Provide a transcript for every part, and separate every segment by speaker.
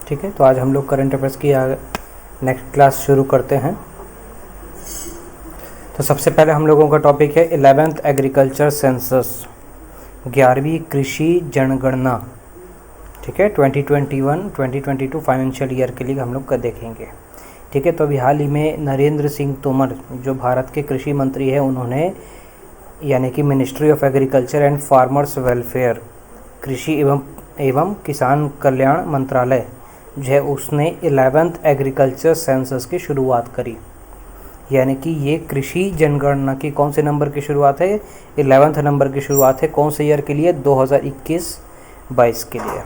Speaker 1: ठीक है, तो आज हम लोग करंट अफेयर्स की नेक्स्ट क्लास शुरू करते हैं। तो सबसे पहले हम लोगों का टॉपिक है 11th एग्रीकल्चर सेंसस, 11वीं कृषि जनगणना। ठीक है, 2021-2022 फाइनेंशियल ईयर के लिए हम लोग का देखेंगे। ठीक है, तो अभी हाल ही में नरेंद्र सिंह तोमर जो भारत के कृषि मंत्री हैं, उन्होंने यानी कि ministry of agriculture and farmers welfare, कृषि एवं किसान कल्याण मंत्रालय जो है, उसने 11th एग्रीकल्चर सेंसस की शुरुआत करी। यानी कि ये कृषि जनगणना की कौन से नंबर की शुरुआत है? 11वें नंबर की शुरुआत है। कौन से ईयर के लिए? 2021-22 के लिए।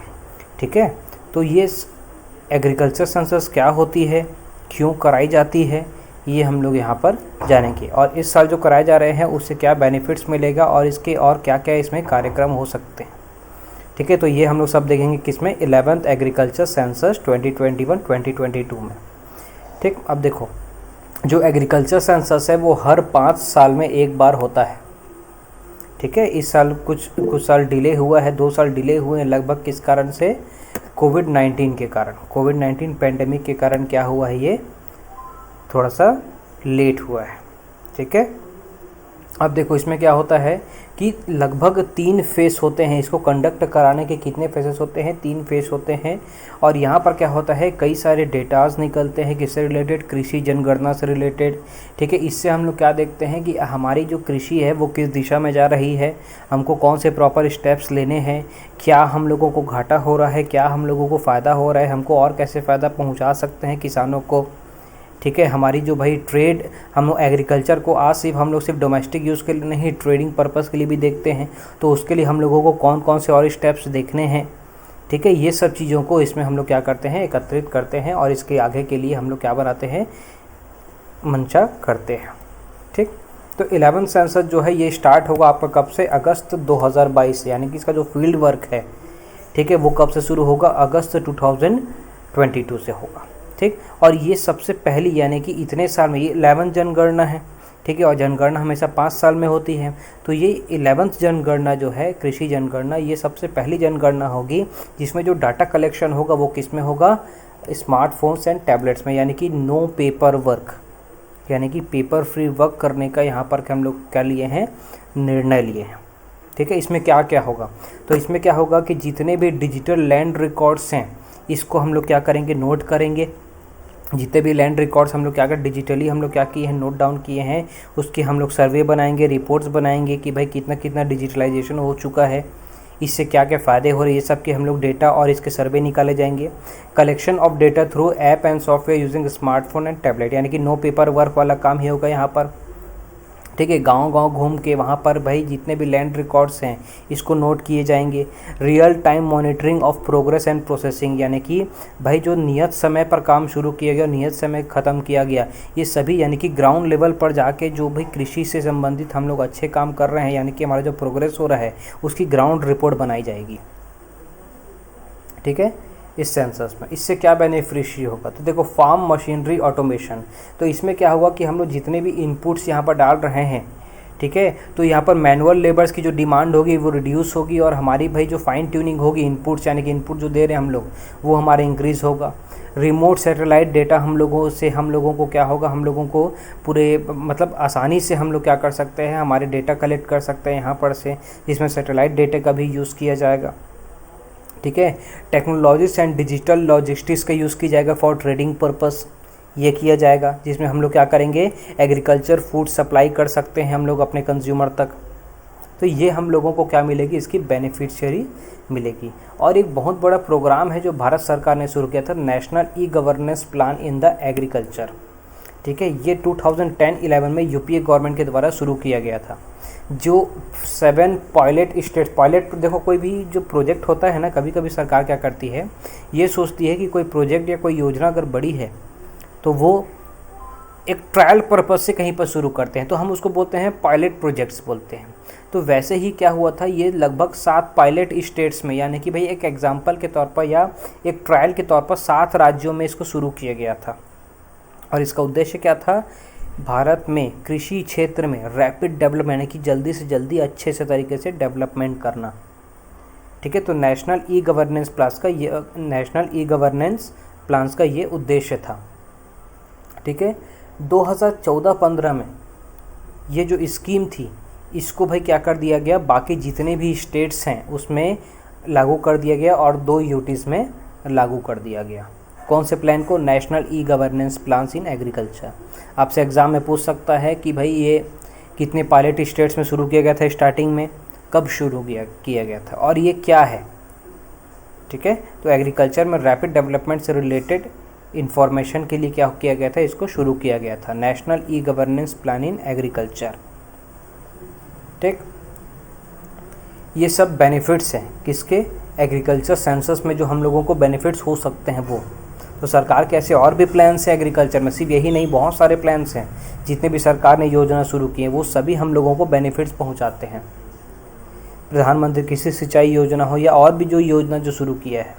Speaker 1: ठीक है, तो ये एग्रीकल्चर सेंसस क्या होती है, क्यों कराई जाती है, ये हम लोग यहाँ पर जानेंगे। और इस साल जो कराए जा रहे हैं उससे क्या बेनिफिट्स मिलेगा और इसके और क्या क्या इसमें कार्यक्रम हो सकते हैं। ठीक है, तो ये हम लोग सब देखेंगे किसमें? 11th एग्रीकल्चर सेंसस 2021-2022 में। ठीक, अब देखो, जो एग्रीकल्चर सेंसस है वो हर 5 साल में एक बार होता है। ठीक है, इस साल कुछ साल डिले हुआ है, 2 साल डिले हुए हैं लगभग। किस कारण से? कोविड-19 के कारण। कोविड-19 पैंडेमिक के कारण क्या हुआ है, ये थोड़ा सा लेट हुआ है। ठीक है, अब देखो इसमें क्या होता है कि लगभग 3 फेस होते हैं। इसको कंडक्ट कराने के कितने फेसेस होते हैं? 3 फेस होते हैं। और यहाँ पर क्या होता है, कई सारे डेटाज निकलते हैं किससे रिलेटेड? कृषि जनगणना से रिलेटेड। ठीक है, इससे हम लोग क्या देखते हैं कि हमारी जो कृषि है वो किस दिशा में जा रही है, हमको कौन से प्रॉपर स्टेप्स लेने हैं, क्या हम लोगों को घाटा हो रहा है, क्या हम लोगों को फ़ायदा हो रहा है, हमको और कैसे फ़ायदा पहुँचा सकते हैं किसानों को। ठीक है, हमारी जो भाई ट्रेड, हम लोग एग्रीकल्चर को आज हम लोग सिर्फ डोमेस्टिक यूज़ के लिए नहीं, ट्रेडिंग पर्पस के लिए भी देखते हैं। तो उसके लिए हम लोगों को कौन कौन से और स्टेप्स देखने हैं। ठीक है, ये सब चीज़ों को इसमें हम लोग क्या करते हैं, एकत्रित करते हैं और इसके आगे के लिए हम लोग क्या बनाते हैं, मंशा करते हैं। ठीक, तो 11th सेंसस जो है ये स्टार्ट होगा आपका कब से? अगस्त 2022 से। यानी कि इसका जो फील्ड वर्क है, ठीक है, वो कब से शुरू होगा? अगस्त 2022 से होगा। ठीक, और ये सबसे पहली, यानी कि इतने साल में ये 11th जनगणना है। ठीक है, और जनगणना हमेशा 5 साल में होती है। तो ये 11th जनगणना जो है, कृषि जनगणना, ये सबसे पहली जनगणना होगी जिसमें जो डाटा कलेक्शन होगा वो किस में होगा? स्मार्टफोन्स एंड टैबलेट्स में। यानी कि नो पेपर वर्क, यानी कि पेपर फ्री वर्क करने का यहाँ पर हम लोग क्या लिए हैं? निर्णय लिए हैं। ठीक है, इसमें क्या क्या होगा? तो इसमें क्या होगा कि जितने भी डिजिटल लैंड रिकॉर्ड्स हैं इसको हम लोग क्या करेंगे? नोट करेंगे। जितने भी लैंड रिकॉर्ड्स हम लोग क्या कर डिजिटली हम लोग क्या किए हैं? नोट डाउन किए हैं। उसकी हम लोग सर्वे बनाएंगे, रिपोर्ट्स बनाएंगे कि भाई कितना कितना डिजिटलाइजेशन हो चुका है, इससे क्या क्या फ़ायदे हो रहे हैं, ये सब के हम लोग डेटा और इसके सर्वे निकाले जाएंगे। Collection of data through app and software using smartphone and tablet. यानी कि नो पेपर वर्क वाला काम ही होगा यहाँ पर। ठीक है, गांव-गांव घूम के वहाँ पर भाई जितने भी लैंड रिकॉर्ड्स हैं इसको नोट किए जाएंगे। Real time monitoring of progress and processing, यानी कि भाई जो नियत समय पर काम शुरू किया गया, नियत समय ख़त्म किया गया, ये सभी यानी कि ग्राउंड लेवल पर जाके जो भाई कृषि से संबंधित हम लोग अच्छे काम कर रहे हैं, यानी कि हमारा जो प्रोग्रेस हो रहा है उसकी ग्राउंड रिपोर्ट बनाई जाएगी। ठीक है, इस सेंसस में इससे क्या बेनिफिशियरी होगा? तो देखो, फार्म मशीनरी ऑटोमेशन। तो इसमें क्या होगा कि हम लोग जितने भी इनपुट्स यहाँ पर डाल रहे हैं, ठीक है, तो यहाँ पर मैनुअल लेबर्स की जो डिमांड होगी वो रिड्यूस होगी और हमारी भाई जो फाइन ट्यूनिंग होगी इनपुट्स, यानी कि इनपुट जो दे रहे हैं हम लोग, वो हमारा इंक्रीज़ होगा। रिमोट सैटेलाइट डेटा हम लोगों को क्या होगा, हम लोगों को पूरे मतलब आसानी से हम लोग क्या कर सकते हैं, हमारे डेटा कलेक्ट कर सकते हैं यहाँ पर से, जिसमें सैटेलाइट डेटा का भी यूज़ किया जाएगा। ठीक है, टेक्नोलॉजीज एंड डिजिटल लॉजिस्टिक्स का यूज़ किया जाएगा फॉर ट्रेडिंग पर्पस, ये किया जाएगा, जिसमें हम लोग क्या करेंगे, एग्रीकल्चर फूड सप्लाई कर सकते हैं हम लोग अपने कंज्यूमर तक। तो ये हम लोगों को क्या मिलेगी, इसकी बेनिफिशियरी मिलेगी। और एक बहुत बड़ा प्रोग्राम है जो भारत सरकार ने शुरू किया था, national e governance plan in the agriculture. ठीक है, ये 2010-11 में यूपीए गवर्नमेंट के द्वारा शुरू किया गया था। जो 7 पायलट स्टेट्स, पायलट देखो, कोई भी जो प्रोजेक्ट होता है ना, कभी कभी सरकार क्या करती है, ये सोचती है कि कोई प्रोजेक्ट या कोई योजना अगर बड़ी है तो वो एक ट्रायल पर्पस से कहीं पर शुरू करते हैं, तो हम उसको बोलते हैं पायलट प्रोजेक्ट्स बोलते हैं। तो वैसे ही क्या हुआ था, ये लगभग 7 पायलट स्टेट्स में, यानी कि भाई एक एग्जाम्पल के तौर पर या एक ट्रायल के तौर पर 7 राज्यों में इसको शुरू किया गया था। और इसका उद्देश्य क्या था? भारत में कृषि क्षेत्र में रैपिड डेवलपमेंट, यानी कि जल्दी से जल्दी अच्छे से तरीके से डेवलपमेंट करना। ठीक है। तो नेशनल ई गवर्नेंस प्लान्स का ये उद्देश्य था। ठीक है। 2014-15 में ये जो स्कीम थी इसको भाई क्या कर दिया गया, बाकी जितने भी स्टेट्स हैं उसमें लागू कर दिया गया और 2 यूटीज़ में लागू कर दिया गया। कौन से प्लान को? National e governance plans in agriculture. आपसे एग्ज़ाम में पूछ सकता है कि भाई ये कितने पायलट स्टेट्स में शुरू किया गया था, स्टार्टिंग में कब शुरू किया गया था और ये क्या है। ठीक है। तो एग्रीकल्चर में रैपिड डेवलपमेंट से रिलेटेड इंफॉर्मेशन के लिए क्या किया गया था, इसको शुरू किया गया था, national e governance plan in agriculture. ठीक। ये सब बेनिफिट्स हैं किसके? एग्रीकल्चर सेंसस में जो हम लोगों को बेनिफिट्स हो सकते हैं वो। तो सरकार के ऐसे और भी प्लान्स हैं एग्रीकल्चर में, सिर्फ यही नहीं, बहुत सारे प्लान्स हैं। जितने भी सरकार ने योजना शुरू की है वो सभी हम लोगों को बेनिफिट्स पहुंचाते हैं। प्रधानमंत्री कृषि सिंचाई योजना हो या और भी जो योजना जो शुरू किया है।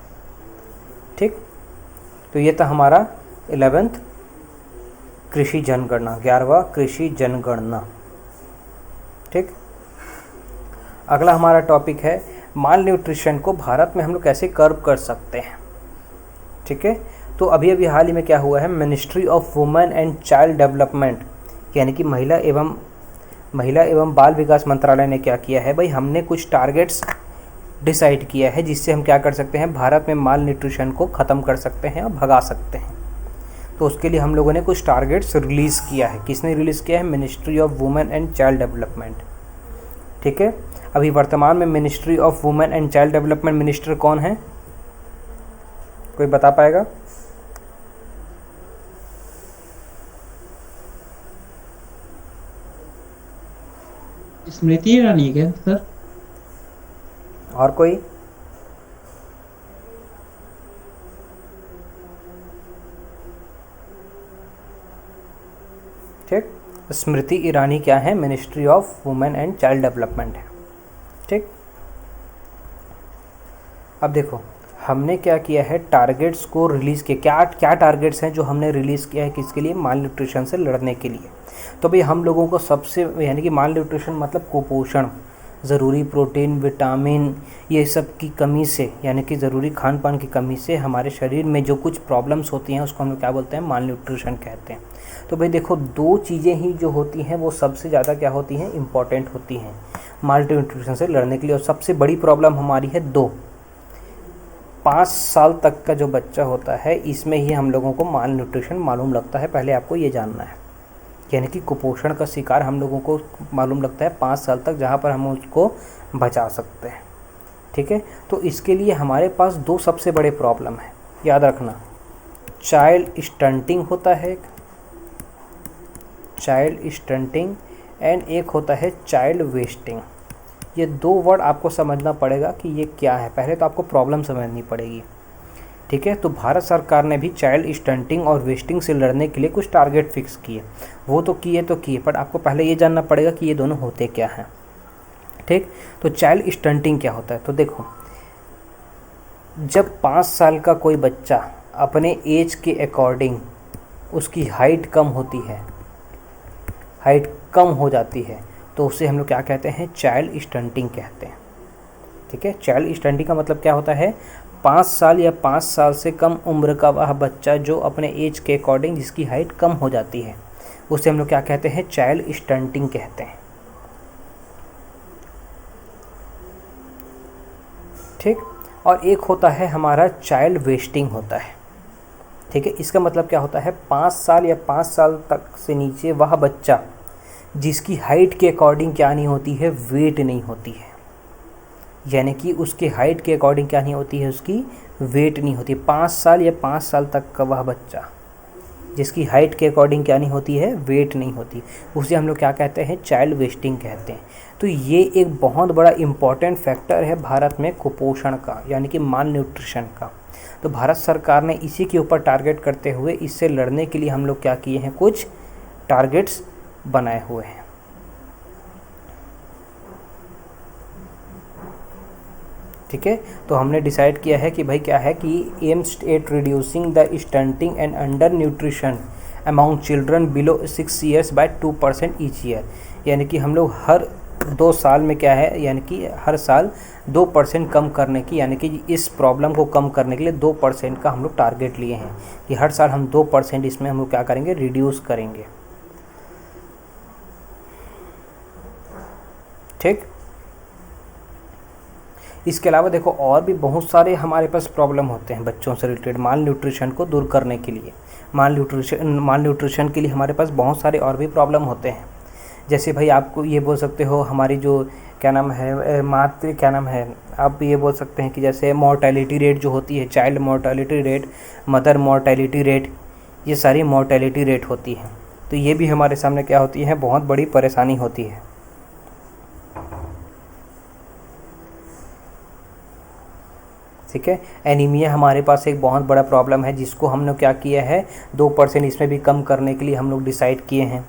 Speaker 1: ठीक। तो ये था हमारा 11th कृषि जनगणना, 11वां कृषि जनगणना। ठीक। अगला हमारा टॉपिक है माल न्यूट्रिशन को भारत में हम लोग कैसे कर्व कर सकते हैं। ठीक है। तो अभी हाल ही में क्या हुआ है, ministry of women and child development यानी कि महिला एवं बाल विकास मंत्रालय ने क्या किया है भाई, हमने कुछ टारगेट्स डिसाइड किया है जिससे हम क्या कर सकते हैं, भारत में माल न्यूट्रिशन को ख़त्म कर सकते हैं और भगा सकते हैं। तो उसके लिए हम लोगों ने कुछ टारगेट्स रिलीज़ किया है। किसने रिलीज़ किया है? Ministry of women and child development. ठीक है। अभी वर्तमान में ministry of women and child development minister कौन है, कोई बता पाएगा?
Speaker 2: स्मृति ईरानी है क्या सर?
Speaker 1: और कोई? ठीक। स्मृति ईरानी क्या है? Ministry of women and child development है। ठीक। अब देखो हमने क्या किया है, टारगेट्स को रिलीज़ किया। क्या टारगेट्स हैं जो हमने रिलीज़ किया है, किसके लिए? माल न्यूट्रिशन से लड़ने के लिए। तो भाई हम लोगों को सबसे यानी कि माल न्यूट्रिशन मतलब कुपोषण, ज़रूरी प्रोटीन, विटामिन ये सब की कमी से यानी कि ज़रूरी खान पान की कमी से हमारे शरीर में जो कुछ प्रॉब्लम्स होती हैं उसको हम लोग क्या बोलते हैं? माल न्यूट्रिशन कहते हैं। तो भाई देखो 2 चीज़ें ही जो होती हैं वो सबसे ज़्यादा क्या होती हैं? इम्पॉर्टेंट होती हैं माल न्यूट्रिशन से लड़ने के लिए। और सबसे बड़ी प्रॉब्लम हमारी है 2। 5 साल तक का जो बच्चा होता है इसमें ही हम लोगों को माल न्यूट्रिशन मालूम लगता है। पहले आपको ये जानना है, यानी कि कुपोषण का शिकार हम लोगों को मालूम लगता है 5 साल तक, जहाँ पर हम उसको बचा सकते हैं। ठीक है। तो इसके लिए हमारे पास 2 सबसे बड़े प्रॉब्लम है, याद रखना। चाइल्ड स्टंटिंग होता है, चाइल्ड स्टंटिंग, एंड एक होता है चाइल्ड वेस्टिंग। ये 2 वर्ड आपको समझना पड़ेगा कि ये क्या है। पहले तो आपको प्रॉब्लम समझनी पड़ेगी। ठीक है। तो भारत सरकार ने भी चाइल्ड स्टंटिंग और वेस्टिंग से लड़ने के लिए कुछ टारगेट फिक्स किए। वो तो किए पर आपको पहले ये जानना पड़ेगा कि ये दोनों होते क्या हैं। ठीक। तो चाइल्ड स्टंटिंग क्या होता है? तो देखो जब 5 साल का कोई बच्चा अपने एज के अकॉर्डिंग उसकी हाइट कम होती है, हाइट कम हो जाती है, तो उसे हम लोग क्या कहते हैं? चाइल्ड स्टंटिंग कहते हैं। ठीक है। चाइल्ड स्टंटिंग का मतलब क्या होता है? 5 साल या 5 साल से कम उम्र का वह बच्चा जो अपने एज के अकॉर्डिंग जिसकी हाइट कम हो जाती है उसे हम लोग क्या कहते हैं? चाइल्ड स्टंटिंग कहते हैं। ठीक। और एक होता है हमारा चाइल्ड वेस्टिंग होता है। ठीक है। इसका मतलब क्या होता है? 5 साल या 5 साल तक से नीचे वह बच्चा जिसकी हाइट के अकॉर्डिंग क्या नहीं होती है? वेट नहीं होती है। यानी कि उसके हाइट के अकॉर्डिंग क्या नहीं होती है? उसकी वेट नहीं होती। 5 साल या 5 साल तक का वह बच्चा जिसकी हाइट के अकॉर्डिंग क्या नहीं होती है? वेट नहीं होती, उसे हम लोग क्या कहते हैं? चाइल्ड वेस्टिंग कहते हैं। तो ये एक बहुत बड़ा इम्पॉर्टेंट फैक्टर है भारत में कुपोषण का, यानी कि माल न्यूट्रिशन का। तो भारत सरकार ने इसी के ऊपर टारगेट करते हुए इससे लड़ने के लिए हम लोग क्या किए हैं? कुछ टारगेट्स बनाए हुए हैं। ठीक है। तो हमने डिसाइड किया है कि भाई क्या है कि aims at reducing the stunting and under nutrition among children below 6 years bye 2% each year. यानी कि हम लोग हर 2 साल में क्या है, यानी कि हर साल 2% कम करने की, यानी कि इस प्रॉब्लम को कम करने के लिए 2% का हम लोग टारगेट लिए हैं कि हर साल हम 2% इसमें हम लोग क्या करेंगे, रिड्यूस करेंगे। ठीक। इसके अलावा देखो और भी बहुत सारे हमारे पास प्रॉब्लम होते हैं बच्चों से रिलेटेड, माल न्यूट्रिशन को दूर करने के लिए। माल न्यूट्रिशन के लिए हमारे पास बहुत सारे और भी प्रॉब्लम होते हैं। जैसे भाई आपको ये बोल सकते हो, हमारी जो क्या नाम है आप ये बोल सकते हैं कि जैसे मोर्टेलिटी रेट जो होती है, child mortality rate, mother mortality rate, ये सारी मोर्टेलिटी रेट होती है। तो ये भी हमारे सामने क्या होती है, बहुत बड़ी परेशानी होती है। ठीक है। एनीमिया हमारे पास एक बहुत बड़ा प्रॉब्लम है, जिसको हमने क्या किया है, 2% इसमें भी कम करने के लिए हम लोग डिसाइड किए हैं।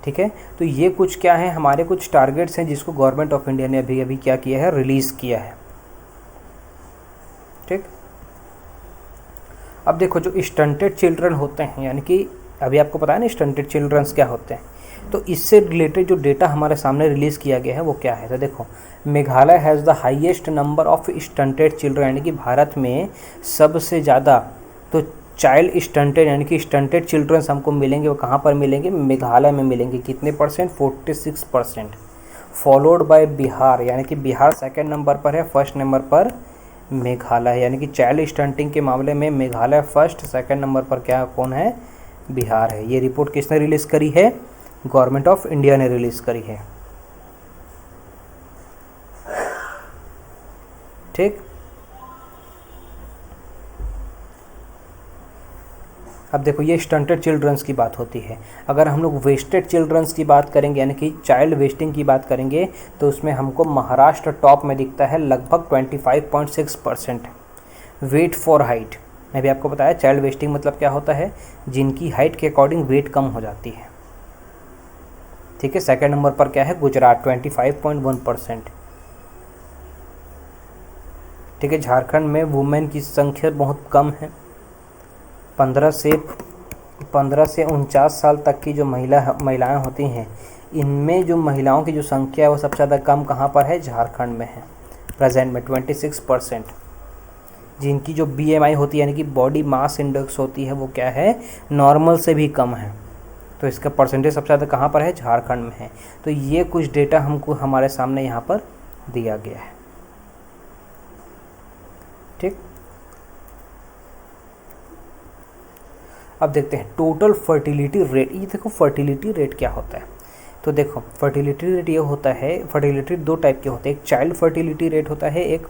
Speaker 1: ठीक है। तो ये कुछ क्या है, हमारे कुछ टारगेट्स हैं जिसको गवर्नमेंट ऑफ इंडिया ने अभी अभी क्या किया है, रिलीज़ किया है। ठीक। अब देखो जो स्टंटेड चिल्ड्रन होते हैं, यानी कि अभी आपको पता है ना स्टंटेड चिल्ड्रंस क्या होते हैं, तो इससे रिलेटेड जो डेटा हमारे सामने रिलीज़ किया गया है वो क्या है। तो देखो Meghalaya has the highest number of stunted children, यानी कि भारत में सबसे ज़्यादा तो चाइल्ड स्टंटेड यानी कि स्टंटेड चिल्ड्रंस हमको मिलेंगे, वो कहाँ पर मिलेंगे, मेघालय में मिलेंगे। कितने परसेंट, 46%। फॉलोड बाय बिहार, यानी कि बिहार सेकंड नंबर पर है, फर्स्ट नंबर पर मेघालय, यानी कि चाइल्ड स्टंटिंग के मामले में मेघालय फर्स्ट, सेकंड नंबर पर क्या कौन है, बिहार है। ये रिपोर्ट किसने रिलीज़ करी है, गवर्नमेंट ऑफ इंडिया ने रिलीज़ करी है। ठीक। अब देखो ये स्टंटेड चिल्ड्रंस की बात होती है। अगर हम लोग वेस्टेड चिल्ड्रंस की बात करेंगे, यानी कि चाइल्ड वेस्टिंग की बात करेंगे, तो उसमें हमको महाराष्ट्र टॉप में दिखता है, लगभग 25.6%। वेट फॉर हाइट, मैं भी आपको बताया चाइल्ड वेस्टिंग मतलब क्या होता है, जिनकी हाइट के अकॉर्डिंग वेट कम हो जाती है। ठीक है। सेकंड नंबर पर क्या है, गुजरात 25.1%। ठीक है। झारखंड में वुमेन की संख्या बहुत कम है, 15 से 49 साल तक की जो महिलाएं होती हैं, इनमें जो महिलाओं की जो संख्या है वो सबसे ज़्यादा कम कहाँ पर है, झारखंड में है प्रेजेंट में 26%। जिनकी जो BMI होती है, यानी कि बॉडी मास इंडेक्स होती है, वो क्या है, नॉर्मल से भी कम है। तो इसका परसेंटेज सबसे ज़्यादा कहाँ पर है, झारखंड में है। तो ये कुछ डेटा हमको हमारे सामने यहाँ पर दिया गया है। ठीक। अब देखते हैं टोटल फर्टिलिटी रेट। ये देखो फर्टिलिटी रेट क्या होता है, तो देखो फर्टिलिटी रेट ये होता है, फर्टिलिटी 2 टाइप के होते हैं, एक चाइल्ड फर्टिलिटी रेट होता है, एक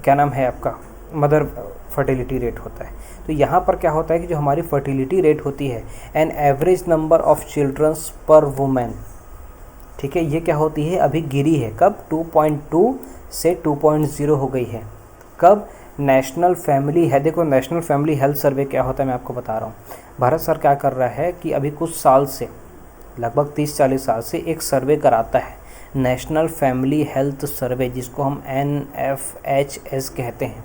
Speaker 1: क्या नाम है आपका, मदर फर्टिलिटी रेट होता है। तो यहाँ पर क्या होता है कि जो हमारी फर्टिलिटी रेट होती है, an average number of childrens per women. ठीक है। ये क्या होती है, अभी गिरी है, कब, 2.2 से 2.0 हो गई है। कब, नेशनल फैमिली है, देखो नेशनल फैमिली हेल्थ सर्वे क्या होता है मैं आपको बता रहा हूँ। भारत सरकार क्या कर रहा है कि अभी कुछ साल से, लगभग 30-40 साल से एक सर्वे कराता है, नेशनल फैमिली हेल्थ सर्वे, जिसको हम NFHS कहते हैं।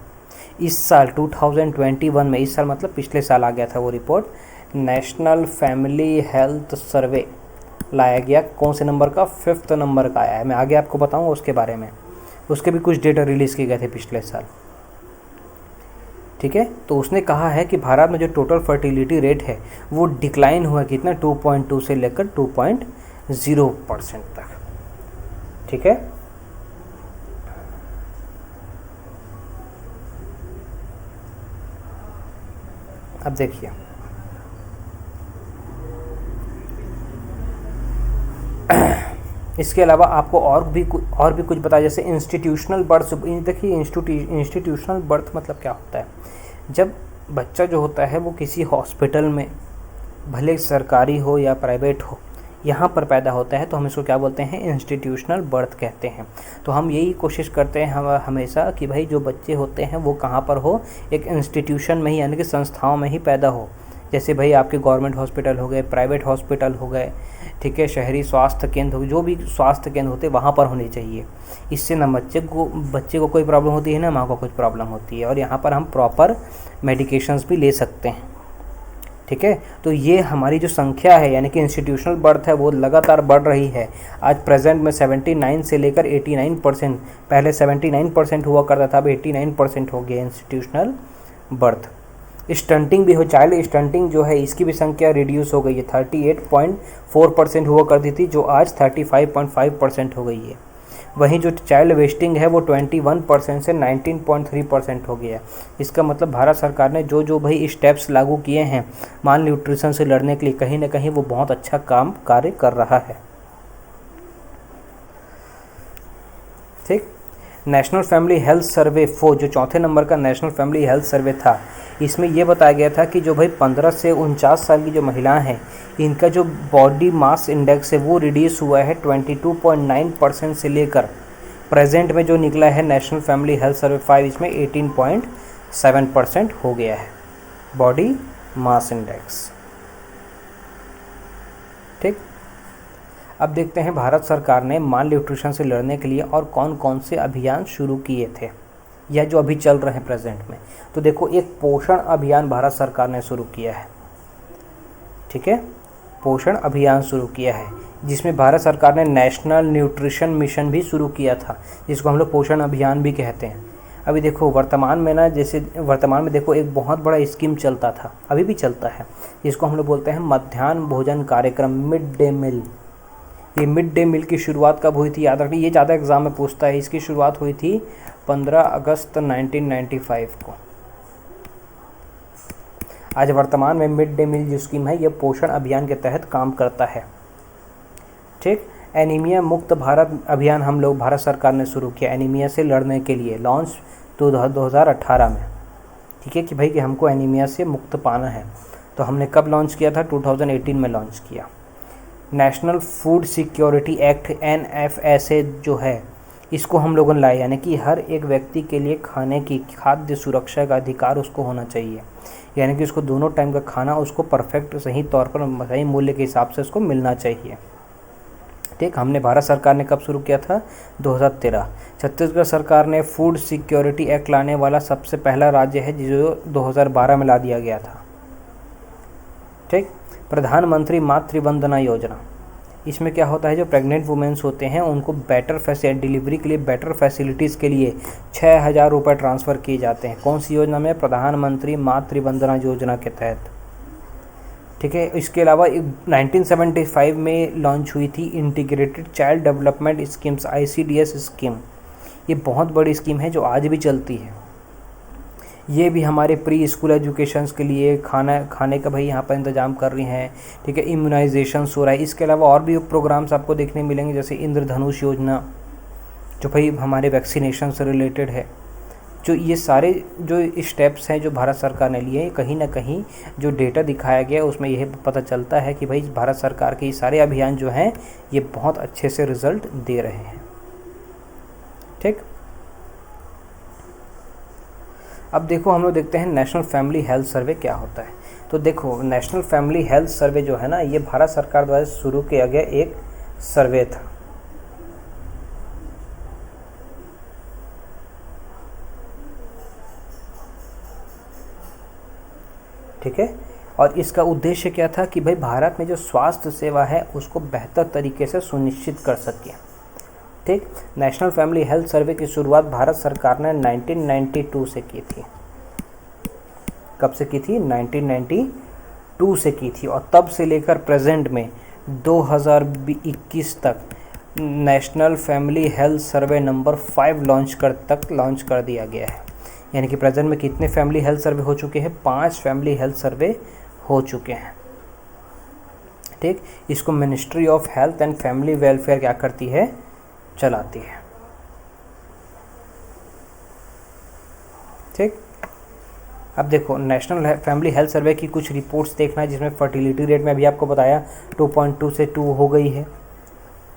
Speaker 1: इस साल 2021 में, इस साल मतलब पिछले साल आ गया था वो report, national family health survey लाया गया। कौन से नंबर का, 5th नंबर का आया है। मैं आगे आपको बताऊंगा उसके बारे में, उसके भी कुछ डेटा रिलीज़ किए गए थे पिछले साल। ठीक है। तो उसने कहा है कि भारत में जो टोटल फर्टिलिटी रेट है वो डिक्लाइन हुआ, कितना, 2.2 से लेकर 2.0% तक। ठीक है। अब देखिए इसके अलावा आपको और भी कुछ बताया, जैसे इंस्टीट्यूशनल बर्थ। देखिए इंस्टीट्यूशनल बर्थ मतलब क्या होता है, जब बच्चा जो होता है वो किसी हॉस्पिटल में, भले सरकारी हो या प्राइवेट हो, यहाँ पर पैदा होता है, तो हम इसको क्या बोलते हैं, इंस्टीट्यूशनल बर्थ कहते हैं। तो हम यही कोशिश करते हैं हम हमेशा कि भाई जो बच्चे होते हैं वो कहाँ पर हो, एक इंस्टीट्यूशन में ही, यानी कि संस्थाओं में ही पैदा हो। जैसे भाई आपके गवर्नमेंट हॉस्पिटल हो गए, प्राइवेट हॉस्पिटल हो गए, ठीक है, शहरी स्वास्थ्य केंद्र हो, जो भी स्वास्थ्य केंद्र होते हैं वहाँ पर होने चाहिए। इससे ना बच्चे को कोई प्रॉब्लम होती है, ना माँ को कुछ प्रॉब्लम होती है, और यहाँ पर हम प्रॉपर मेडिकेशंस भी ले सकते हैं। ठीक है। तो ये हमारी जो संख्या है यानी कि इंस्टीट्यूशनल बर्थ है वो लगातार बढ़ रही है। आज प्रेजेंट में 79 से लेकर 89%, पहले 79% हुआ करता था, अब 89% हो गया इंस्टीट्यूशनल बर्थ। स्टंटिंग भी हो, चाइल्ड स्टंटिंग जो है इसकी भी संख्या रिड्यूस हो गई है। 38.4% हुआ करती थी जो आज 35.5% हो गई है। वहीं जो चाइल्ड वेस्टिंग है वो 21% से 19.3% हो गया। इसका मतलब भारत सरकार ने जो जो भाई स्टेप्स लागू किए हैं माल न्यूट्रिशन से लड़ने के लिए, कहीं ना कहीं वो बहुत अच्छा कार्य कर रहा है। ठीक। नेशनल फैमिली हेल्थ सर्वे 4 जो चौथे नंबर का नेशनल फैमिली हेल्थ सर्वे था, इसमें यह बताया गया था कि जो भाई 15 से 49 साल की जो महिलाएं हैं इनका जो बॉडी मास इंडेक्स है वो रिड्यूस हुआ है 22.9% से लेकर प्रेजेंट में जो निकला है नेशनल फैमिली हेल्थ सर्वे 5 इसमें 18.7% हो गया है बॉडी मास इंडेक्स। ठीक। अब देखते हैं भारत सरकार ने माल न्यूट्रिशन से लड़ने के लिए और कौन कौन से अभियान शुरू किए थे या जो अभी चल रहे हैं प्रेजेंट में। तो देखो, एक पोषण अभियान भारत सरकार ने शुरू किया है। ठीक है, पोषण अभियान शुरू किया है जिसमें भारत सरकार ने नेशनल न्यूट्रिशन मिशन भी शुरू किया था, जिसको हम लोग पोषण अभियान भी कहते हैं। अभी देखो वर्तमान में ना, जैसे वर्तमान में देखो एक बहुत बड़ा स्कीम चलता था, अभी भी चलता है, जिसको हम लोग बोलते हैं मध्याह्न भोजन कार्यक्रम, मिड डे मील। ये मिड डे मील की शुरुआत कब हुई थी याद रखिए, ये ज़्यादा एग्जाम में पूछता है। इसकी शुरुआत हुई थी 15 अगस्त 1995 को। आज वर्तमान में मिड डे मील जो स्कीम है ये पोषण अभियान के तहत काम करता है। ठीक। एनीमिया मुक्त भारत अभियान हम लोग भारत सरकार ने शुरू किया एनीमिया से लड़ने के लिए, लॉन्च 2018 में। ठीक है कि भाई कि हमको एनीमिया से मुक्त पाना है, तो हमने कब लॉन्च किया था, 2018 में लॉन्च किया। National food security act NFSA जो है इसको हम लोगों ने लाया, यानी कि हर एक व्यक्ति के लिए खाने की खाद्य सुरक्षा का अधिकार उसको होना चाहिए, यानी कि उसको दोनों टाइम का खाना उसको परफेक्ट सही तौर पर सही मूल्य के हिसाब से उसको मिलना चाहिए। ठीक। हमने भारत सरकार ने कब शुरू किया था, 2013। छत्तीसगढ़ सरकार ने फूड सिक्योरिटी एक्ट लाने वाला सबसे पहला राज्य है जो 2012 में ला दिया गया था। ठीक। प्रधानमंत्री मातृ वंदना योजना, इसमें क्या होता है, जो प्रेग्नेंट वुमेन्स होते हैं उनको बेटर डिलीवरी के लिए बेटर फैसिलिटीज़ के लिए 6,000 रुपये ट्रांसफ़र किए जाते हैं। कौन सी योजना में, प्रधानमंत्री मातृ वंदना योजना के तहत। ठीक है। इसके अलावा 1975 में लॉन्च हुई थी integrated child development schemes, ICDS scheme. ये बहुत बड़ी स्कीम है जो आज भी चलती है। ये भी हमारे प्री स्कूल एजुकेशंस के लिए खाने का भाई यहाँ पर इंतज़ाम कर रही हैं। ठीक है। इम्यूनाइजेशन हो रहा है। इसके अलावा और भी प्रोग्राम्स आपको देखने मिलेंगे, जैसे इंद्रधनुष योजना जो भाई हमारे वैक्सीनेशन से रिलेटेड है। जो ये सारे जो स्टेप्स हैं जो भारत सरकार ने लिए, कहीं ना कहीं जो डेटा दिखाया गया उसमें यह पता चलता है कि भाई भारत सरकार के ये सारे अभियान जो हैं ये बहुत अच्छे से रिजल्ट दे रहे हैं। ठीक। अब देखो हम लोग देखते हैं नेशनल फैमिली हेल्थ सर्वे क्या होता है। तो देखो नेशनल फैमिली हेल्थ सर्वे जो है ना, ये भारत सरकार द्वारा शुरू किया गया एक सर्वे था। ठीक है। और इसका उद्देश्य क्या था कि भाई भारत में जो स्वास्थ्य सेवा है उसको बेहतर तरीके से सुनिश्चित कर सके। ठीक। नेशनल फैमिली हेल्थ सर्वे की शुरुआत भारत सरकार ने 1992 से की थी। कब से की थी, 1992 से की थी। और तब से लेकर प्रेजेंट में 2021 तक national family health survey number 5 launch कर दिया गया है। यानी कि प्रेजेंट में कितने फैमिली हेल्थ सर्वे हो चुके हैं, 5 फैमिली हेल्थ सर्वे हो चुके हैं। ठीक। इसको ministry of health and family welfare क्या करती है, चलाती है। ठीक। अब देखो नेशनल फैमिली हेल्थ सर्वे की कुछ रिपोर्ट्स देखना है, जिसमें फर्टिलिटी रेट में अभी आपको बताया 2.2 से 2 हो गई है।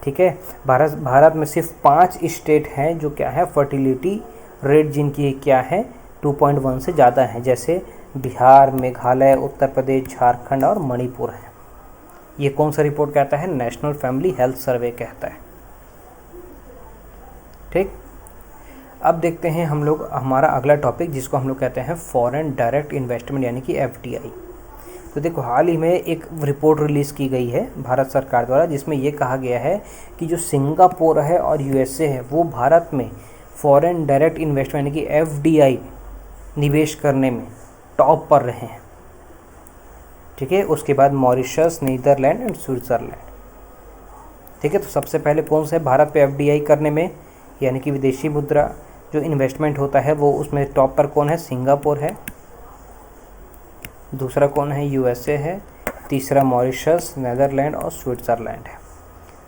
Speaker 1: ठीक है। भारत में सिर्फ 5 स्टेट हैं जो क्या है, फर्टिलिटी रेट जिनकी क्या है 2.1 से ज़्यादा है, जैसे बिहार, मेघालय, उत्तर प्रदेश, झारखंड और मणिपुर है। ये कौन सा रिपोर्ट कहता है, नेशनल फैमिली हेल्थ सर्वे कहता है। ठीक। अब देखते हैं हम लोग हमारा अगला टॉपिक, जिसको हम लोग कहते हैं फॉरेन डायरेक्ट इन्वेस्टमेंट यानी कि FDI। तो देखो हाल ही में एक रिपोर्ट रिलीज़ की गई है भारत सरकार द्वारा, जिसमें ये कहा गया है कि जो सिंगापुर है और यूएसए है वो भारत में फॉरेन डायरेक्ट इन्वेस्टमेंट यानी कि एफडीआई निवेश करने में टॉप पर रहे हैं। ठीक है, उसके बाद मॉरिशस, नीदरलैंड एंड स्विट्ज़रलैंड। ठीक है, तो सबसे पहले कौन सा है भारत पे एफडीआई करने में, यानी कि विदेशी मुद्रा जो इन्वेस्टमेंट होता है वो उसमें टॉप पर कौन है, सिंगापुर है। दूसरा कौन है, यूएसए है। तीसरा मॉरिशस, नीदरलैंड और स्विट्ज़रलैंड है।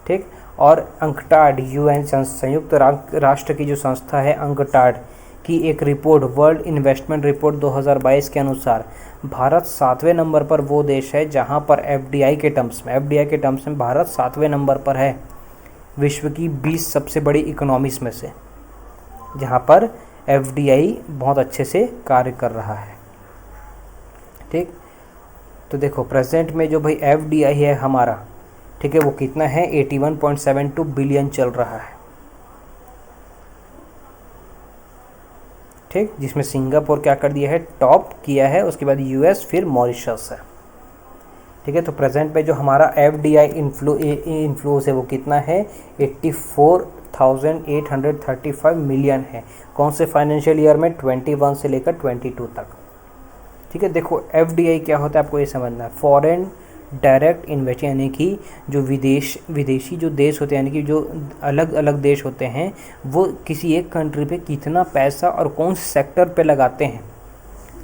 Speaker 1: ठीक, और अंकटाड यूएन संयुक्त राष्ट्र की जो संस्था है अंकटाड की एक रिपोर्ट, वर्ल्ड इन्वेस्टमेंट रिपोर्ट 2022 के अनुसार भारत 7वें नंबर पर वो देश है जहां पर एफडीआई के टर्म्स में भारत 7वें नंबर पर है विश्व की 20 सबसे बड़ी इकोनॉमीज में से, जहां पर एफडीआई बहुत अच्छे से कार्य कर रहा है। ठीक, तो देखो प्रेजेंट में जो भाई एफडीआई है हमारा, ठीक है, वो कितना है, 81.72 बिलियन चल रहा है। ठीक, जिसमें सिंगापुर क्या कर दिया है, टॉप किया है, उसके बाद यूएस, फिर मॉरिशस है। ठीक है, तो प्रेजेंट में जो हमारा एफडीआई इन्फ्लोज है वो कितना है, 84,835 मिलियन है। कौन से फाइनेंशियल ईयर में, 21 से लेकर 22 तक। ठीक है, देखो एफडीआई क्या होता है आपको ये समझना है, फॉरेन डायरेक्ट इन्वेस्ट, यानी कि जो विदेशी जो देश होते हैं, यानी कि जो अलग अलग देश होते हैं, वो किसी एक कंट्री पे कितना पैसा और कौन से सेक्टर पे लगाते हैं,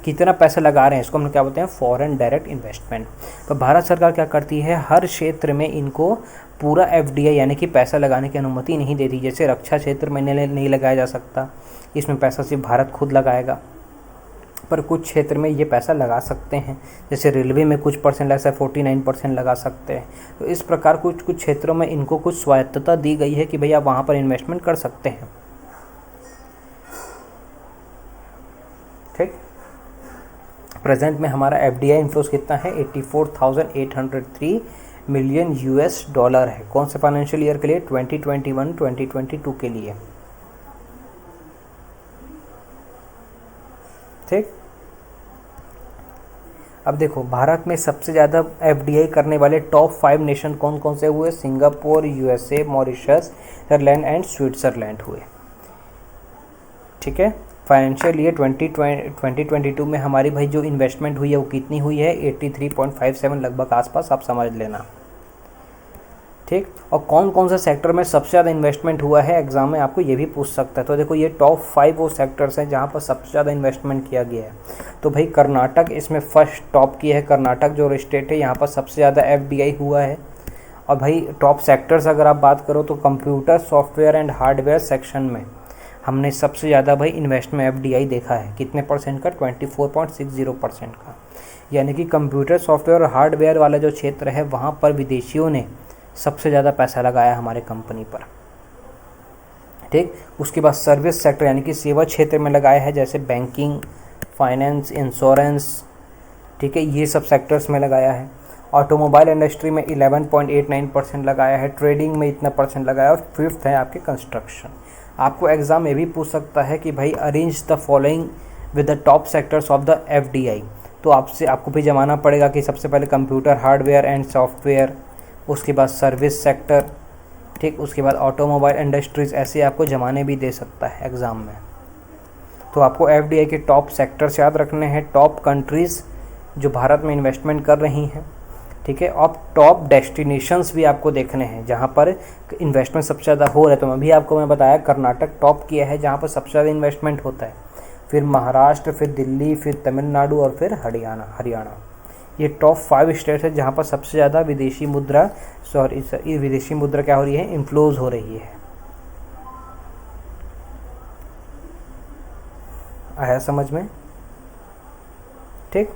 Speaker 1: कितना पैसा लगा रहे हैं, इसको हम क्या बोलते हैं, फॉरेन डायरेक्ट इन्वेस्टमेंट। तो भारत सरकार क्या करती है, हर क्षेत्र में इनको पूरा एफडीआई यानी कि पैसा लगाने की अनुमति नहीं देती। जैसे रक्षा क्षेत्र में नहीं लगाया जा सकता, इसमें पैसा सिर्फ भारत खुद लगाएगा, पर कुछ क्षेत्र में ये पैसा लगा सकते हैं। जैसे रेलवे में कुछ परसेंट ऐसा 49% लगा सकते हैं। तो इस प्रकार कुछ क्षेत्रों में इनको कुछ स्वायत्तता दी गई है कि भैया आप वहाँ पर इन्वेस्टमेंट कर सकते हैं। ठीक, प्रेजेंट में हमारा एफडीआई इन्फ्लोज कितना है, 84,803 मिलियन यूएस डॉलर है। कौन से फाइनेंशियल ईयर के लिए, 2021-2022 के लिए। ठीक, अब देखो भारत में सबसे ज़्यादा एफडीआई करने वाले टॉप 5 नेशन कौन कौन से हुए, Singapore, USA, Mauritius, Netherland and Switzerland हुए। ठीक है, फाइनेंशियल ईयर 2022 में हमारी भाई जो इन्वेस्टमेंट हुई है वो कितनी हुई है, 83.57 लगभग आसपास, आप समझ लेना। ठीक, और कौन कौन से सेक्टर में सबसे ज़्यादा इन्वेस्टमेंट हुआ है, एग्जाम में आपको ये भी पूछ सकता है। तो देखो ये टॉप 5 वो सेक्टर्स हैं जहाँ पर सबसे ज़्यादा इन्वेस्टमेंट किया गया है। तो भाई कर्नाटक इसमें फर्स्ट टॉप किया है, कर्नाटक जो स्टेट है यहाँ पर सबसे ज़्यादा एफडीआई हुआ है। और भाई टॉप सेक्टर्स अगर आप बात करो तो computer, software and hardware section में हमने सबसे ज़्यादा भाई इन्वेस्टमेंट एफडीआई देखा है। कितने परसेंट का, 24.60% का। यानी कि कंप्यूटर, सॉफ्टवेयर और हार्डवेयर वाला जो क्षेत्र है वहाँ पर विदेशियों ने सबसे ज़्यादा पैसा लगाया हमारे कंपनी पर। ठीक, उसके बाद सर्विस सेक्टर यानी कि सेवा क्षेत्र में लगाया है, जैसे बैंकिंग, फाइनेंस, इंश्योरेंस। ठीक है, ये सब सेक्टर्स में लगाया है। ऑटोमोबाइल इंडस्ट्री में 11.89% लगाया है, ट्रेडिंग में इतना परसेंट लगाया, और फिफ्थ है आपके कंस्ट्रक्शन। आपको एग्जाम में भी पूछ सकता है कि भाई arrange the following with the top sectors of the FDI. तो आपको भी जमाना पड़ेगा कि सबसे पहले कंप्यूटर, हार्डवेयर एंड सॉफ्टवेयर, उसके बाद सर्विस सेक्टर, ठीक, उसके बाद ऑटोमोबाइल इंडस्ट्रीज़, ऐसे आपको जमाने भी दे सकता है एग्ज़ाम में। तो आपको एफडीआई के टॉप सेक्टर्स याद रखने हैं, टॉप कंट्रीज़ जो भारत में इन्वेस्टमेंट कर रही हैं। ठीक है, और टॉप डेस्टिनेशंस भी आपको देखने हैं जहाँ पर इन्वेस्टमेंट सबसे ज़्यादा हो रहा है। तो मैं बताया कर्नाटक टॉप किया है जहाँ पर सबसे ज़्यादा इन्वेस्टमेंट होता है, फिर महाराष्ट्र, फिर दिल्ली, फिर तमिलनाडु और फिर हरियाणा। ये टॉप 5 स्टेट्स है जहाँ पर सबसे ज़्यादा विदेशी मुद्रा क्या हो रही है, इन्फ्लोज हो रही है। आया समझ में? ठीक,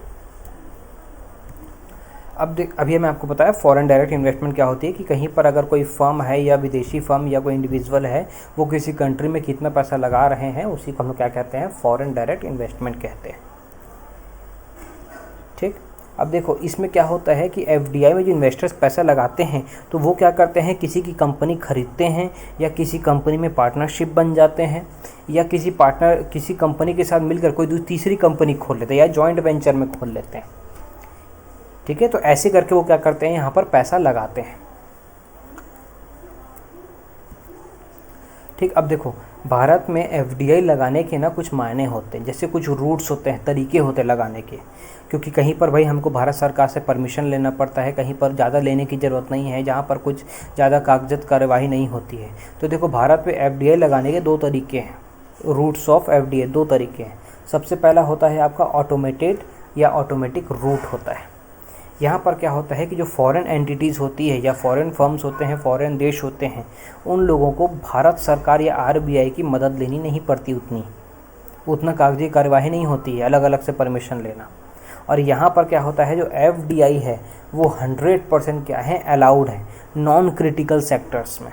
Speaker 1: अभी मैं आपको बताया फॉरेन डायरेक्ट इन्वेस्टमेंट क्या होती है, कि कहीं पर अगर कोई फर्म है या विदेशी फर्म या कोई इंडिविजुअल है वो किसी कंट्री में कितना पैसा लगा रहे हैं, उसी को हम लोग क्या कहते हैं, फॉरेन डायरेक्ट इन्वेस्टमेंट कहते हैं। ठीक, अब देखो इसमें क्या होता है कि एफडीआई में जो इन्वेस्टर्स पैसा लगाते हैं तो वो क्या करते हैं, किसी की कंपनी खरीदते हैं या किसी कंपनी में पार्टनरशिप बन जाते हैं, या किसी कंपनी के साथ मिलकर कोई तीसरी कंपनी खोल लेते हैं या जॉइंट वेंचर में खोल लेते हैं। ठीक है। तो ऐसे करके वो क्या करते हैं, यहाँ पर पैसा लगाते हैं। ठीक, अब देखो भारत में एफडीआई लगाने के ना कुछ मायने होते हैं, जैसे कुछ रूट्स होते हैं, तरीके होते हैं लगाने के, क्योंकि कहीं पर भाई हमको भारत सरकार से परमिशन लेना पड़ता है, कहीं पर ज़्यादा लेने की ज़रूरत नहीं है, जहाँ पर कुछ ज़्यादा कागजात कार्यवाही नहीं होती है। तो देखो भारत में एफडीआई लगाने के दो तरीके हैं, रूट्स ऑफ एफडीआई दो तरीके हैं। सबसे पहला होता है आपका ऑटोमेटेड या ऑटोमेटिक रूट होता है। यहाँ पर क्या होता है कि जो फॉरेन एंटिटीज़ होती है या फॉरेन फर्म्स होते हैं, फॉरेन देश होते हैं, उन लोगों को भारत सरकार या आरबीआई की मदद लेनी नहीं पड़ती, उतना कागजी कार्यवाही नहीं होती है अलग अलग से परमिशन लेना। और यहाँ पर क्या होता है, जो एफडीआई है वो 100% क्या है, अलाउड है नॉन क्रिटिकल सेक्टर्स में।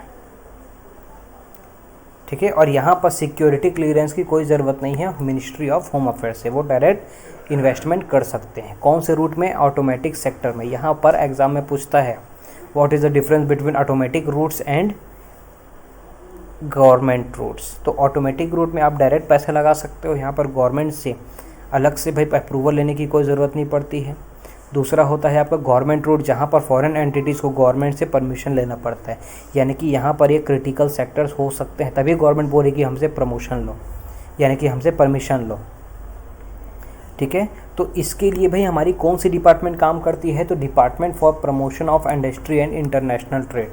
Speaker 1: ठीक है। और यहाँ पर सिक्योरिटी क्लियरेंस की कोई ज़रूरत नहीं है, मिनिस्ट्री ऑफ होम अफेयर्स से वो डायरेक्ट इन्वेस्टमेंट कर सकते हैं। कौन से रूट में, ऑटोमेटिक सेक्टर में। यहाँ पर एग्जाम में पूछता है what is the difference between automatic routes and government routes. तो ऑटोमेटिक रूट में आप डायरेक्ट पैसे लगा सकते हो, यहाँ पर गवर्नमेंट से अलग से भाई अप्रूवल लेने की कोई ज़रूरत नहीं पड़ती है। दूसरा होता है आपका गवर्नमेंट रूट, जहाँ पर फॉरेन एंटिटीज़ को गवर्नमेंट से परमिशन लेना पड़ता है, यानी कि यहाँ पर ये क्रिटिकल सेक्टर्स हो सकते हैं, तभी गवर्नमेंट बोलेगी हमसे प्रमोशन लो, यानी कि हमसे परमिशन लो। ठीक है। तो इसके लिए भाई हमारी कौन सी डिपार्टमेंट काम करती है, तो department for promotion of industry and international trade,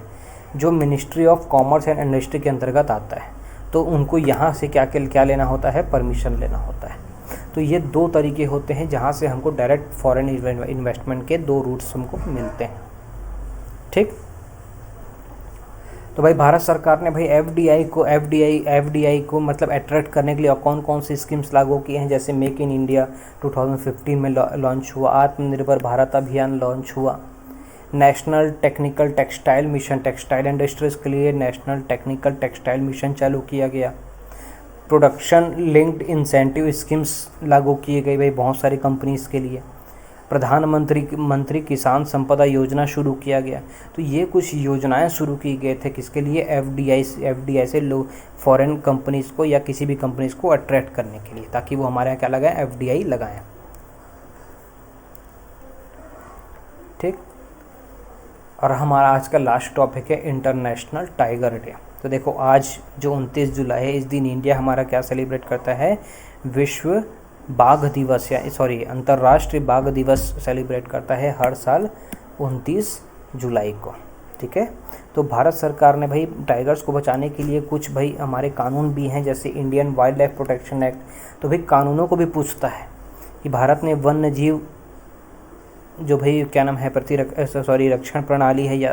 Speaker 1: जो ministry of commerce and industry के अंतर्गत आता है। तो उनको यहाँ से क्या लेना होता है, परमिशन लेना होता है। तो ये दो तरीके होते हैं जहाँ से हमको डायरेक्ट फॉरेन इन्वेस्टमेंट के दो रूट्स हमको मिलते हैं। ठीक। तो भाई भारत सरकार ने भाई एफडीआई को मतलब अट्रैक्ट करने के लिए कौन कौन सी स्कीम्स लागू किए हैं, जैसे मेक इन इंडिया 2015 में लॉन्च हुआ, आत्मनिर्भर भारत अभियान लॉन्च हुआ, national technical textile mission, textile industries के लिए नेशनल टेक्निकल टेक्सटाइल मिशन चालू किया गया, प्रोडक्शन लिंक्ड इंसेंटिव स्कीम्स लागू किए गए भाई बहुत सारी कंपनीज़ के लिए, प्रधानमंत्री किसान संपदा योजना शुरू किया गया। तो ये कुछ योजनाएं शुरू की गए थे किसके लिए, एफडीआई से लोग फॉरेन कंपनीज़ को या किसी भी कंपनीज़ को अट्रैक्ट करने के लिए, ताकि वो हमारे यहाँ क्या लगाएं, एफडीआई लगाएं। ठीक। और हमारा आज का लास्ट टॉपिक है इंटरनेशनल टाइगर डे। तो देखो आज जो 29 जुलाई है, इस दिन इंडिया हमारा क्या सेलिब्रेट करता है, विश्व बाघ दिवस या अंतर्राष्ट्रीय बाघ दिवस सेलिब्रेट करता है हर साल 29 जुलाई को। ठीक है। तो भारत सरकार ने भाई टाइगर्स को बचाने के लिए कुछ भाई हमारे कानून भी हैं, जैसे Indian wild life protection act. तो भाई कानूनों को भी पूछता है कि भारत ने वन्य जीव जो भाई क्या नाम है रक्षण प्रणाली है या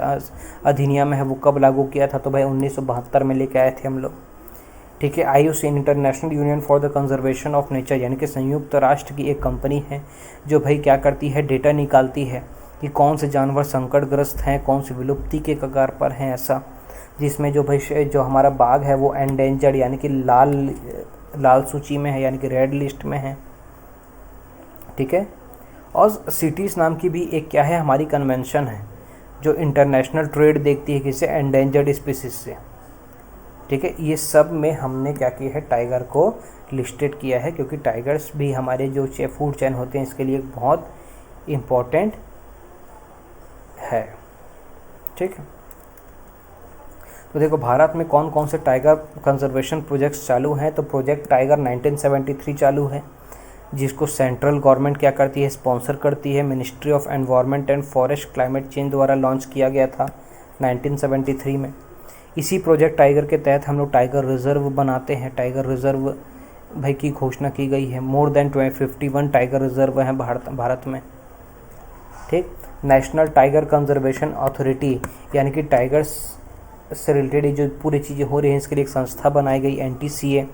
Speaker 1: अधिनियम है, वो कब लागू किया था, तो भाई 1972 में लेके आए थे हम लोग। ठीक है। IUCN international union for the conservation of nature, यानी कि संयुक्त राष्ट्र की एक कंपनी है जो भाई क्या करती है, डेटा निकालती है कि कौन से जानवर संकटग्रस्त हैं, कौन से विलुप्ति के कगार पर हैं, ऐसा जिसमें जो हमारा बाघ है वो एंडेंजर्ड यानी कि लाल सूची में है, यानी कि रेड लिस्ट में है। ठीक है। और सिटीज़ नाम की भी एक क्या है, हमारी कन्वेंशन है जो इंटरनेशनल ट्रेड देखती है किसे, एंडेंजर्ड स्पीसीज से। ठीक है। ये सब में हमने क्या किया है, टाइगर को लिस्टेड किया है, क्योंकि टाइगर्स भी हमारे जो फूड चेन होते हैं इसके लिए बहुत इम्पोर्टेंट है। ठीक है। तो देखो भारत में कौन कौन से टाइगर कंजर्वेशन प्रोजेक्ट्स चालू हैं, तो प्रोजेक्ट टाइगर 1973 चालू है, जिसको सेंट्रल गवर्नमेंट क्या करती है, स्पॉन्सर करती है, ministry of environment and forest climate change द्वारा लॉन्च किया गया था 1973 में। इसी प्रोजेक्ट टाइगर के तहत हम लोग टाइगर रिजर्व बनाते हैं। टाइगर रिजर्व भाई की घोषणा की गई है, मोर देन 51 टाइगर रिजर्व हैं भारत में। ठीक। नेशनल टाइगर कंजर्वेशन अथॉरिटी, यानी कि टाइगर्स से रिलेटेड जो पूरी चीज़ें हो रही हैं इसके लिए एक संस्था बनाई गई, NTCA,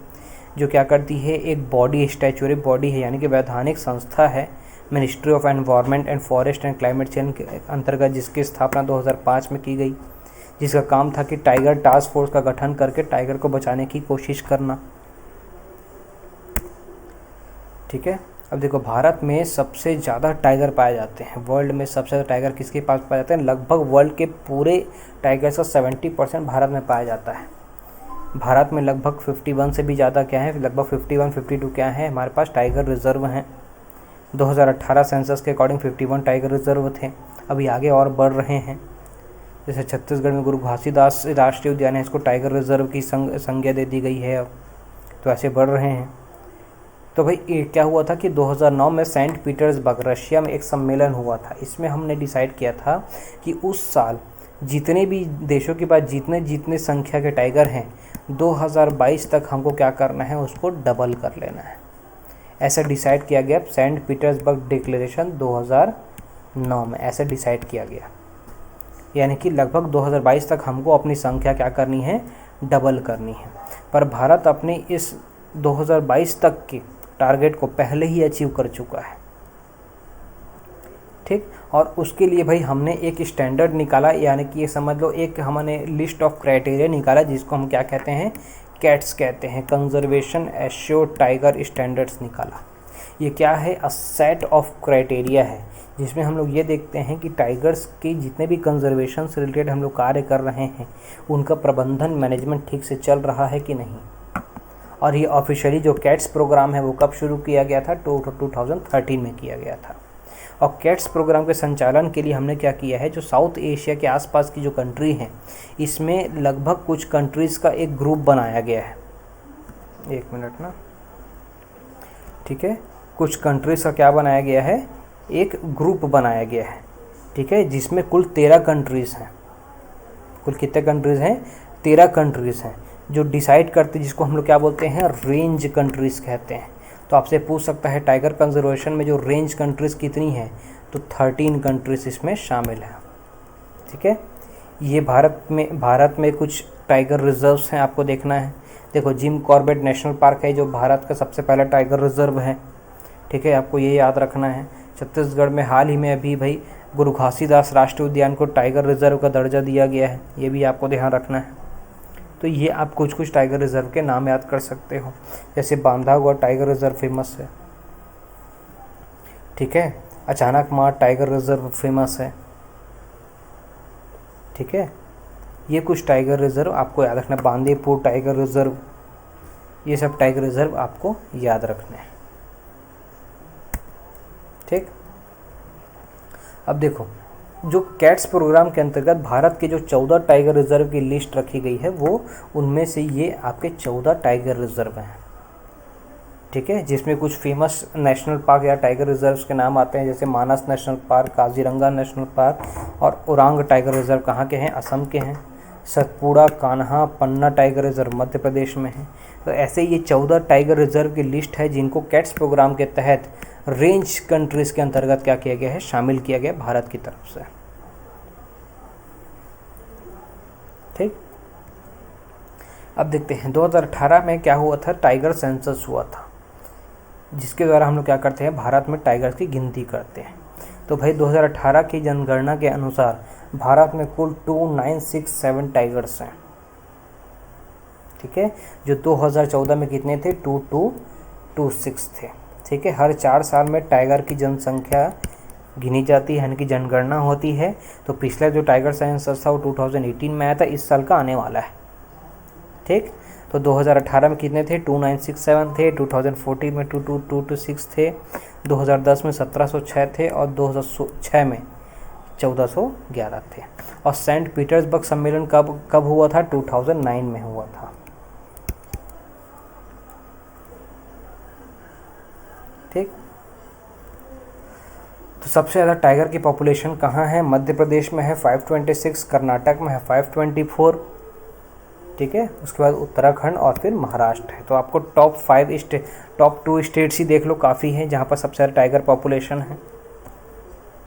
Speaker 1: जो क्या करती है, एक बॉडी स्टैच्यूरी बॉडी है, यानी कि वैधानिक संस्था है, ministry of environment and forest and climate change के अंतर्गत, जिसकी स्थापना 2005 में की गई, जिसका काम था कि टाइगर टास्क फोर्स का गठन करके टाइगर को बचाने की कोशिश करना। ठीक है। अब देखो भारत में सबसे ज़्यादा टाइगर पाए जाते हैं, वर्ल्ड में सबसे ज़्यादा टाइगर किसके पास पाए जाते हैं, लगभग वर्ल्ड के पूरे टाइगर्स का 70% भारत में पाया जाता है। भारत में लगभग 51 से भी ज़्यादा क्या है, लगभग 51-52 क्या है हमारे पास टाइगर रिजर्व हैं। 2018 सेंसस के अकॉर्डिंग 51 टाइगर रिजर्व थे, अभी आगे और बढ़ रहे हैं। जैसे छत्तीसगढ़ में गुरु घासीदास राष्ट्रीय उद्यान है, इसको टाइगर रिजर्व की संज्ञा दे दी गई है अब, तो ऐसे बढ़ रहे हैं। तो भाई ये क्या हुआ था कि 2009 में सेंट पीटर्सबर्ग रशिया में एक सम्मेलन हुआ था। इसमें हमने डिसाइड किया था कि उस साल जितने भी देशों के पास जितने संख्या के टाइगर हैं 2022 तक हमको क्या करना है, उसको डबल कर लेना है। ऐसा डिसाइड किया गया सेंट पीटर्सबर्ग डिक्लेरेशन 2009 में, ऐसे डिसाइड किया गया। यानी कि लगभग 2022 तक हमको अपनी संख्या क्या करनी है, डबल करनी है। पर भारत अपने इस 2022 तक के टारगेट को पहले ही अचीव कर चुका है, ठीक। और उसके लिए भाई हमने एक स्टैंडर्ड निकाला, यानी कि ये समझ लो एक हमने लिस्ट ऑफ क्राइटेरिया निकाला, जिसको हम क्या कहते हैं, कैट्स कहते हैं, कंजर्वेशन एश्योर्ड टाइगर स्टैंडर्ड्स निकाला। ये क्या है, अ सेट ऑफ क्राइटेरिया है, जिसमें हम लोग ये देखते हैं कि टाइगर्स के जितने भी कंजर्वेशन से रिलेटेड हम लोग कार्य कर रहे हैं, उनका प्रबंधन मैनेजमेंट ठीक से चल रहा है कि नहीं। और ये ऑफिशियली जो कैट्स प्रोग्राम है वो कब शुरू किया गया था, 2013 में किया गया था। और कैट्स प्रोग्राम के संचालन के लिए हमने क्या किया है, जो साउथ एशिया के आसपास की जो कंट्री हैं, इसमें लगभग कुछ कंट्रीज़ का एक ग्रुप बनाया गया है। एक मिनट ना, ठीक है, कुछ कंट्रीज़ का क्या बनाया गया है, एक ग्रुप बनाया गया है, ठीक है, जिसमें कुल 13 कंट्रीज़ हैं। कुल कितने कंट्रीज़ हैं, 13 कंट्रीज़ हैं, जो डिसाइड करते हैं, जिसको हम लोग क्या बोलते हैं, रेंज कंट्रीज़ कहते हैं। तो आपसे पूछ सकता है टाइगर कंजर्वेशन में जो रेंज कंट्रीज़ कितनी है, तो 13 कंट्रीज़ इसमें शामिल है, ठीक है। ये भारत में कुछ टाइगर रिजर्व्स हैं, आपको देखना है। देखो जिम कॉर्बेट नेशनल पार्क है, जो भारत का सबसे पहला टाइगर रिजर्व है, ठीक है, आपको ये याद रखना है। छत्तीसगढ़ में हाल ही में अभी भाई गुरु घासीदास राष्ट्रीय उद्यान को टाइगर रिजर्व का दर्जा दिया गया है, ये भी आपको ध्यान रखना है। तो ये आप कुछ टाइगर रिजर्व के नाम याद कर सकते हो, जैसे बांधागुआ टाइगर रिजर्व फेमस है, ठीक है, अचानक मार टाइगर रिजर्व फेमस है, ठीक है। ये कुछ टाइगर रिजर्व आपको याद रखना है, बांदीपुर टाइगर रिजर्व, ये सब टाइगर रिजर्व आपको याद रखने हैं, ठीक। अब देखो जो कैट्स प्रोग्राम के अंतर्गत भारत के जो 14 टाइगर रिजर्व की लिस्ट रखी गई है, वो उनमें से ये आपके 14 टाइगर रिजर्व हैं, ठीक है, जिसमें कुछ फेमस नेशनल पार्क या टाइगर रिजर्व्स के नाम आते हैं, जैसे Manas national park, Kaziranga national park और ओरांग टाइगर रिजर्व कहाँ के हैं, असम के हैं। सतपुड़ा, कान्हा, पन्ना टाइगर रिजर्व मध्य प्रदेश में है। तो ऐसे ये 14 टाइगर रिजर्व की लिस्ट है, जिनको कैट्स प्रोग्राम के तहत रेंज कंट्रीज़ के अंतर्गत क्या किया गया है, शामिल किया गया भारत की तरफ से, ठीक। अब देखते हैं 2018 में क्या हुआ था, टाइगर सेंसस हुआ था, जिसके द्वारा हम लोग क्या करते हैं, भारत में टाइगर्स की गिनती करते हैं। तो भाई 2018 की जनगणना के अनुसार भारत में कुल 2967 टाइगर्स हैं, ठीक है, जो 2014 में कितने थे, 2226 थे, ठीक है। हर 4 साल में टाइगर की जनसंख्या गिनी जाती है, यानी कि जनगणना होती है। तो पिछला जो टाइगर सेंसस था वो 2018 में आया था, इस साल का आने वाला है, ठीक। तो 2018 में कितने थे, 2967 थे, 2014 में 2226 थे, 2010 में 1706 थे और 2006 में 1411 थे। और सेंट पीटर्सबर्ग सम्मेलन कब हुआ था, 2009 में हुआ था, ठीक। तो सबसे ज़्यादा टाइगर की पॉपुलेशन कहाँ है, मध्य प्रदेश में है 526, कर्नाटक में है 524, ठीक है। उसके बाद उत्तराखंड और फिर महाराष्ट्र है। तो आपको टॉप 2 स्टेट्स ही देख लो, काफ़ी है जहाँ पर सबसे ज़्यादा टाइगर पॉपुलेशन है।